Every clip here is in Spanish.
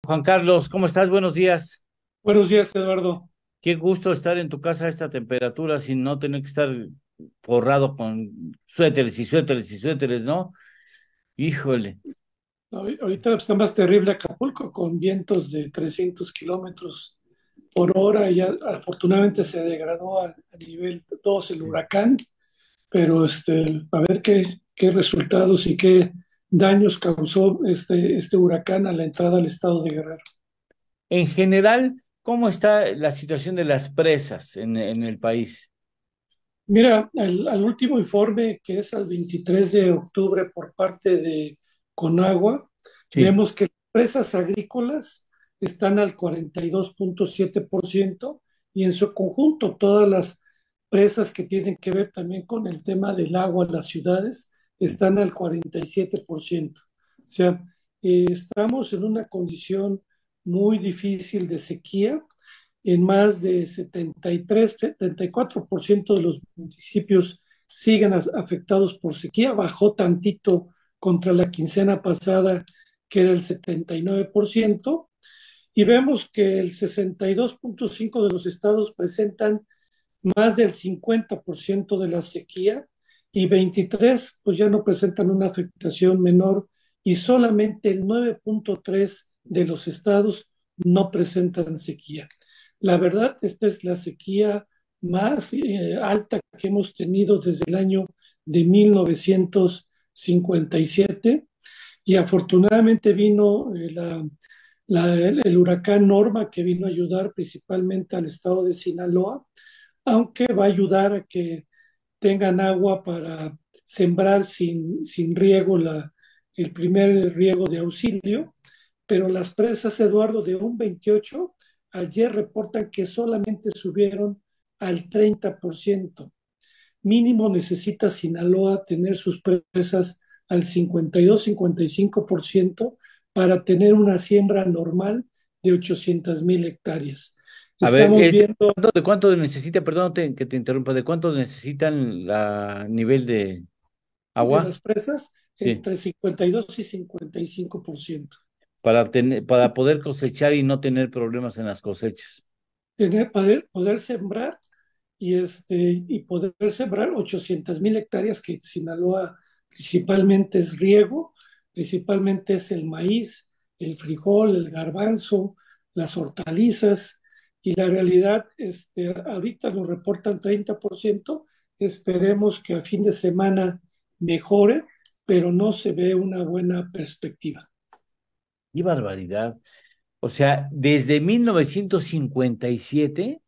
Juan Carlos, ¿cómo estás? Buenos días. Buenos días, Eduardo. Qué gusto estar en tu casa a esta temperatura sin no tener que estar forrado con suéteres y suéteres y suéteres, ¿no? Híjole. Ahorita está más terrible Acapulco con vientos de 300 kilómetros por hora. Ya afortunadamente se degradó a nivel 2 el huracán, pero a ver qué resultados y qué daños causó este huracán a la entrada al estado de Guerrero. En general, ¿cómo está la situación de las presas en el país? Mira, al último informe que es al 23 de octubre por parte de Conagua, Sí. vemos que las presas agrícolas están al 42.7% y en su conjunto todas las presas que tienen que ver también con el tema del agua en las ciudades están al 47%. O sea, estamos en una condición muy difícil de sequía en más de 73, 74% de los municipios siguen afectados por sequía, bajó tantito contra la quincena pasada, que era el 79%, y vemos que el 62.5% de los estados presentan más del 50% de la sequía y 23 pues ya no presentan una afectación menor y solamente el 9.3 de los estados no presentan sequía. La verdad, esta es la sequía más alta que hemos tenido desde el año de 1957 y afortunadamente vino el huracán Norma que vino a ayudar principalmente al estado de Sinaloa, aunque va a ayudar a que tengan agua para sembrar sin riego el primer riego de auxilio, pero las presas, Eduardo, de un 28, ayer reportan que solamente subieron al 30%. Mínimo necesita Sinaloa tener sus presas al 52-55% para tener una siembra normal de 800,000 hectáreas. A ver, Estamos viendo de cuánto necesita, perdón que te interrumpa, de cuánto necesitan la nivel de de agua? las presas Sí, entre 52 y 55%. para poder cosechar y no tener problemas en las cosechas. Poder sembrar y poder sembrar 800,000 hectáreas que Sinaloa principalmente es riego, principalmente es el maíz, el frijol, el garbanzo, las hortalizas, y la realidad, ahorita nos reportan 30%, esperemos que a fin de semana mejore, pero no se ve una buena perspectiva. ¡Qué barbaridad! O sea, desde 1957.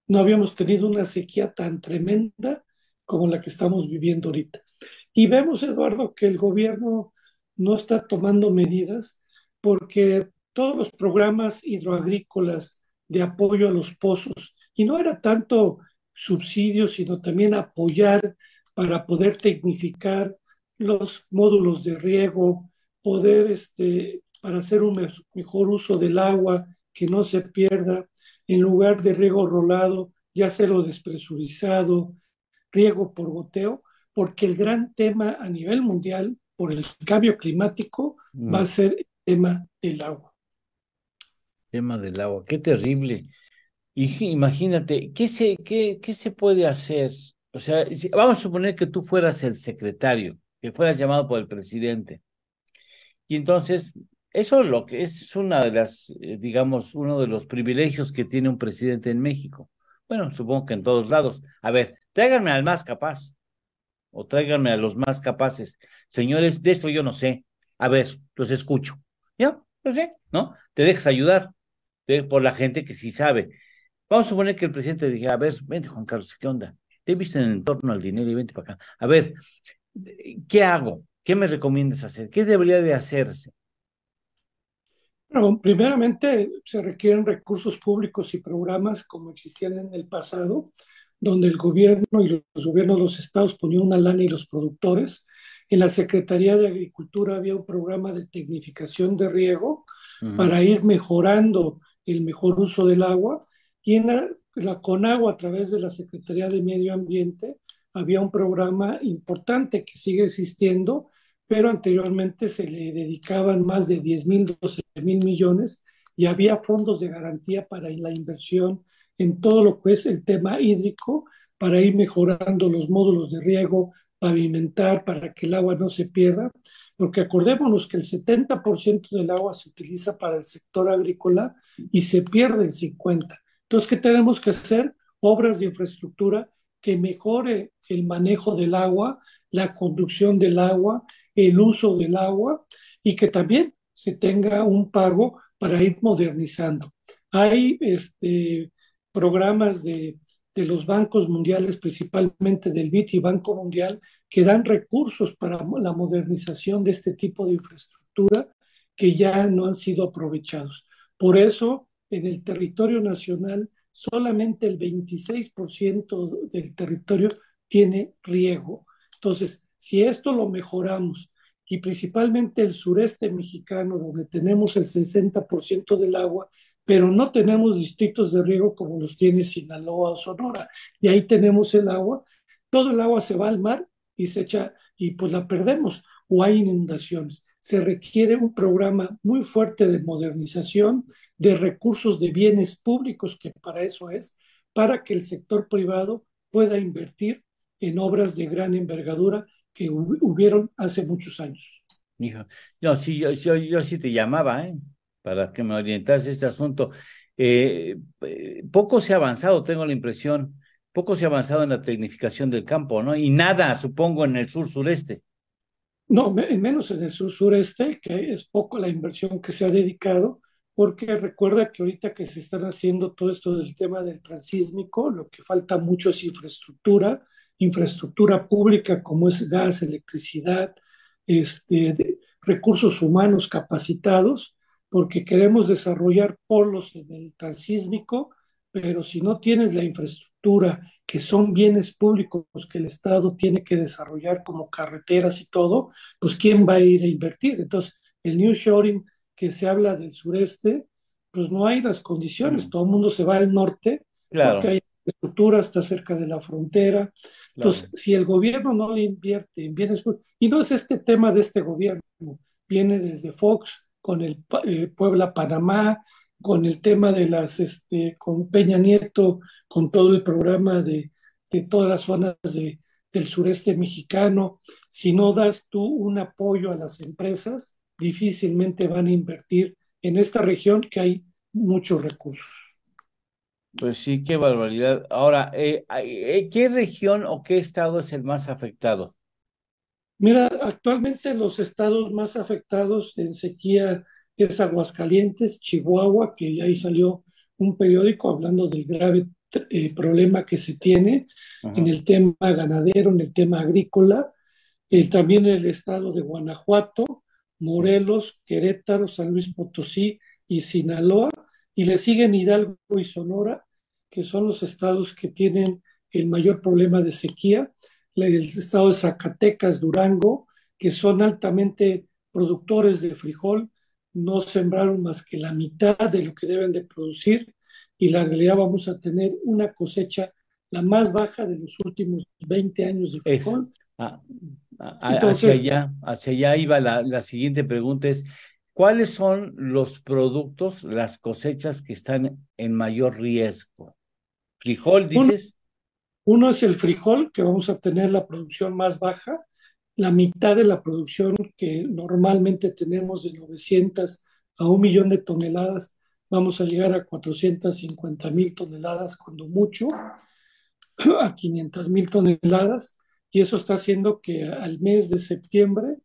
No habíamos tenido una sequía tan tremenda como la que estamos viviendo ahorita. Y vemos, Eduardo, que el gobierno no está tomando medidas porque todos los programas hidroagrícolas de apoyo a los pozos, y no era tanto subsidios, sino también apoyar para poder tecnificar los módulos de riego, poder, para hacer un mejor uso del agua, que no se pierda, en lugar de riego rolado, ya sea lo despresurizado, riego por goteo, porque el gran tema a nivel mundial por el cambio climático va a mm, ser el tema del agua. Tema del agua, qué terrible. Y imagínate, qué se puede hacer? O sea, vamos a suponer que tú fueras el secretario, que fueras llamado por el presidente. Y entonces, eso lo que es una de las, digamos, uno de los privilegios que tiene un presidente en México. Bueno, supongo que en todos lados. A ver, tráiganme al más capaz o tráiganme a los más capaces. Señores, de esto yo no sé. A ver, los escucho. ¿Ya? No sé, ¿no? Te dejas ayudar por la gente que sí sabe. Vamos a suponer que el presidente dijera, a ver, vente Juan Carlos, ¿qué onda? Te he visto en torno al dinero y vente para acá. A ver, ¿qué hago? ¿Qué me recomiendas hacer? ¿Qué debería de hacerse? Pero primeramente se requieren recursos públicos y programas como existían en el pasado, donde el gobierno y los gobiernos de los estados ponían una lana y los productores. En la Secretaría de Agricultura había un programa de tecnificación de riego Ujú. para ir mejorando el mejor uso del agua. Y en la Conagua, a través de la Secretaría de Medio Ambiente, había un programa importante que sigue existiendo pero anteriormente se le dedicaban más de 10.000, 12.000 millones y había fondos de garantía para la inversión en todo lo que es el tema hídrico, para ir mejorando los módulos de riego, pavimentar para que el agua no se pierda, porque acordémonos que el 70% del agua se utiliza para el sector agrícola y se pierde el 50%. Entonces, ¿qué tenemos que hacer? Obras de infraestructura que mejore el manejo del agua, la conducción del agua, el uso del agua y que también se tenga un pago para ir modernizando. Hay programas de los bancos mundiales, principalmente del BID y Banco Mundial, que dan recursos para la modernización de este tipo de infraestructura que ya no han sido aprovechados. Por eso, en el territorio nacional, solamente el 26% del territorio tiene riego. Entonces, si esto lo mejoramos y principalmente el sureste mexicano, donde tenemos el 60% del agua, pero no tenemos distritos de riego como los tiene Sinaloa o Sonora, y ahí tenemos el agua, todo el agua se va al mar y se echa, y pues la perdemos, o hay inundaciones. Se requiere un programa muy fuerte de modernización, de recursos de bienes públicos, que para eso es, para que el sector privado pueda invertir en obras de gran envergadura que hubieron hace muchos años. Hijo, yo sí, yo sí te llamaba, ¿eh? Para que me orientas este asunto. Poco se ha avanzado, tengo la impresión, poco se ha avanzado en la tecnificación del campo, ¿no? Y nada, supongo, en el sur sureste. No, menos en el sur sureste, que es poco la inversión que se ha dedicado, porque recuerda que ahorita que se están haciendo todo esto del tema del transísmico, lo que falta mucho es infraestructura, infraestructura pública como es gas, electricidad, recursos humanos capacitados, porque queremos desarrollar polos en el transísmico, pero si no tienes la infraestructura, que son bienes públicos que el Estado tiene que desarrollar como carreteras y todo, pues ¿quién va a ir a invertir? Entonces, el nearshoring que se habla del sureste, pues no hay las condiciones, todo el mundo se va al norte porque Claro, hay estructura, está cerca de la frontera. claro. Entonces, si el gobierno no le invierte en bienes públicos, y no es este tema de este gobierno, viene desde Fox con el Puebla-Panamá, con el tema de con Peña Nieto, con todo el programa de todas las zonas del sureste mexicano. Si no das tú un apoyo a las empresas, difícilmente van a invertir en esta región que hay muchos recursos. Pues sí, qué barbaridad. Ahora, ¿qué región o qué estado es el más afectado? Mira, actualmente los estados más afectados en sequía es Aguascalientes, Chihuahua, que ahí salió un periódico hablando del grave problema que se tiene en Ajá. el tema ganadero, en el tema agrícola, también el estado de Guanajuato, Morelos, Querétaro, San Luis Potosí y Sinaloa, y le siguen Hidalgo y Sonora, que son los estados que tienen el mayor problema de sequía, el estado de Zacatecas, Durango, que son altamente productores de frijol, no sembraron más que la mitad de lo que deben de producir, y la realidad vamos a tener una cosecha la más baja de los últimos 20 años de Es, frijol. ah, Entonces, hacia allá iba la siguiente pregunta es, ¿cuáles son los productos, las cosechas que están en mayor riesgo? ¿Frijol, uno, dices? uno es el frijol, que vamos a tener la producción más baja, la mitad de la producción que normalmente tenemos de 900 a 1 millón de toneladas, vamos a llegar a 450.000 toneladas, cuando mucho, a 500.000 toneladas, y eso está haciendo que al mes de septiembre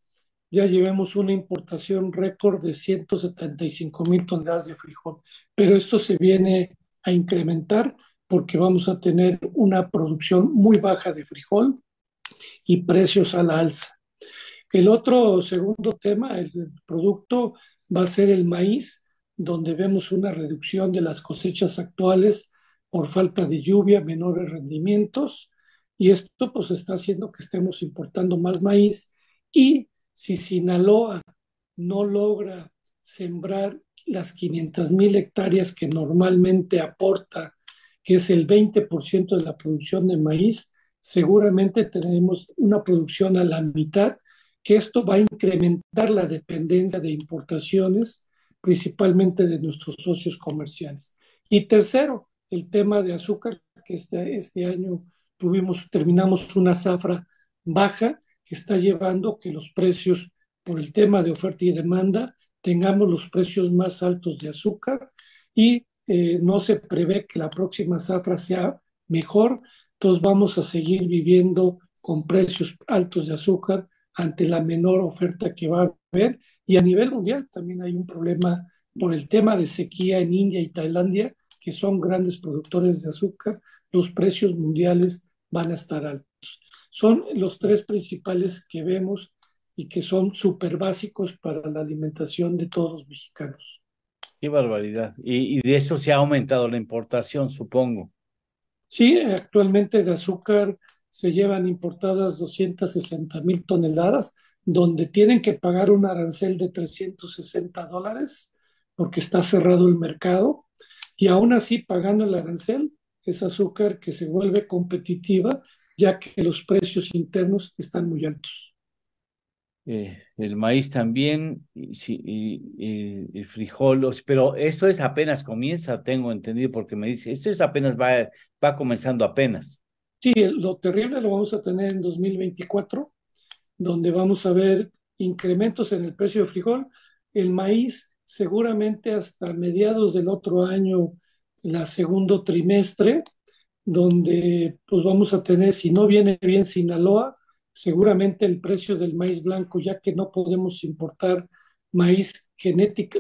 ya llevemos una importación récord de 175.000 toneladas de frijol. Pero esto se viene a incrementar porque vamos a tener una producción muy baja de frijol y precios a la alza. El otro segundo tema, el producto, va a ser el maíz, donde vemos una reducción de las cosechas actuales por falta de lluvia, menores rendimientos, y esto pues está haciendo que estemos importando más maíz. Y si Sinaloa no logra sembrar las 500.000 hectáreas que normalmente aporta, que es el 20% de la producción de maíz, seguramente tenemos una producción a la mitad, que esto va a incrementar la dependencia de importaciones, principalmente de nuestros socios comerciales. Y tercero, el tema de azúcar, que este año terminamos una zafra baja que está llevando que los precios, por el tema de oferta y demanda, tengamos los precios más altos de azúcar y no se prevé que la próxima zafra sea mejor, entonces vamos a seguir viviendo con precios altos de azúcar ante la menor oferta que va a haber. Y a nivel mundial también hay un problema por el tema de sequía en India y Tailandia, que son grandes productores de azúcar. Los precios mundiales van a estar altos. Son los tres principales que vemos y que son súper básicos para la alimentación de todos los mexicanos. Qué barbaridad. Y de eso se ha aumentado la importación, supongo. Sí, actualmente de azúcar se llevan importadas 260,000 toneladas, donde tienen que pagar un arancel de $360 porque está cerrado el mercado. Y aún así, pagando el arancel, es azúcar que se vuelve competitiva, ya que los precios internos están muy altos. El maíz también, y, sí, y frijol, pero esto es apenas comienza, tengo entendido, porque me dice, esto es apenas va comenzando apenas. Sí, lo terrible lo vamos a tener en 2024, donde vamos a ver incrementos en el precio de frijol. El maíz seguramente hasta mediados del otro año, la segundo trimestre, donde pues vamos a tener, si no viene bien Sinaloa, seguramente el precio del maíz blanco, ya que no podemos importar maíz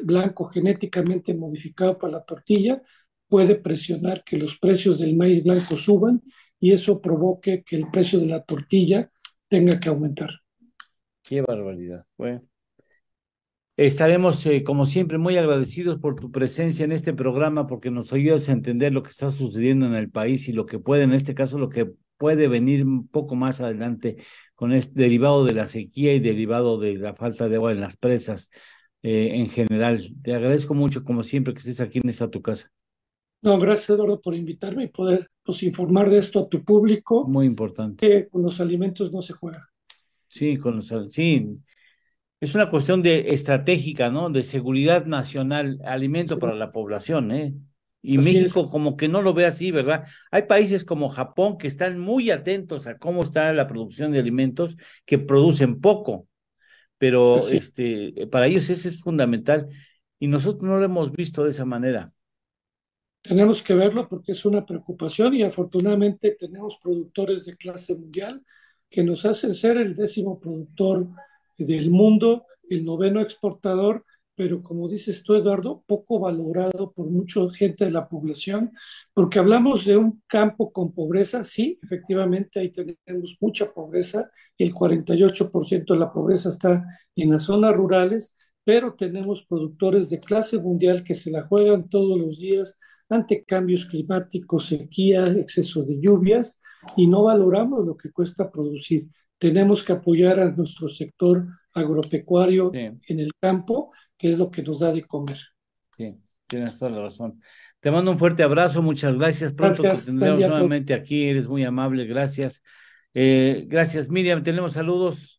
blanco genéticamente modificado para la tortilla, puede presionar que los precios del maíz blanco suban y eso provoque que el precio de la tortilla tenga que aumentar. Qué barbaridad. Bueno, estaremos, como siempre, muy agradecidos por tu presencia en este programa, porque nos ayudas a entender lo que está sucediendo en el país y lo que puede, en este caso, lo que puede venir un poco más adelante con este derivado de la sequía y derivado de la falta de agua en las presas, en general. Te agradezco mucho, como siempre, que estés aquí en esta tu casa. No, gracias Eduardo por invitarme y poder pues, informar de esto a tu público, Muy importante. que con los alimentos no se juega. Sí, sí, es una cuestión de estratégica, ¿no? De seguridad nacional, alimento para la población, ¿eh? Y Así es, México como que no lo ve así, ¿verdad? Hay países como Japón que están muy atentos a cómo está la producción de alimentos, que producen poco, pero así es. para ellos ese es fundamental y nosotros no lo hemos visto de esa manera. Tenemos que verlo porque es una preocupación y afortunadamente tenemos productores de clase mundial que nos hacen ser el 10º productor del mundo, el 9º exportador, pero como dices tú, Eduardo, poco valorado por mucha gente de la población, porque hablamos de un campo con pobreza, sí, efectivamente ahí tenemos mucha pobreza, el 48% de la pobreza está en las zonas rurales, pero tenemos productores de clase mundial que se la juegan todos los días ante cambios climáticos, sequía, exceso de lluvias, y no valoramos lo que cuesta producir. Tenemos que apoyar a nuestro sector agropecuario Sí, en el campo, que es lo que nos da de comer. sí, tienes toda la razón. Te mando un fuerte abrazo, muchas gracias. Pronto te Gracias, buen tendremos día a todos. nuevamente aquí, eres muy amable, gracias. Gracias, Miriam, tenemos saludos.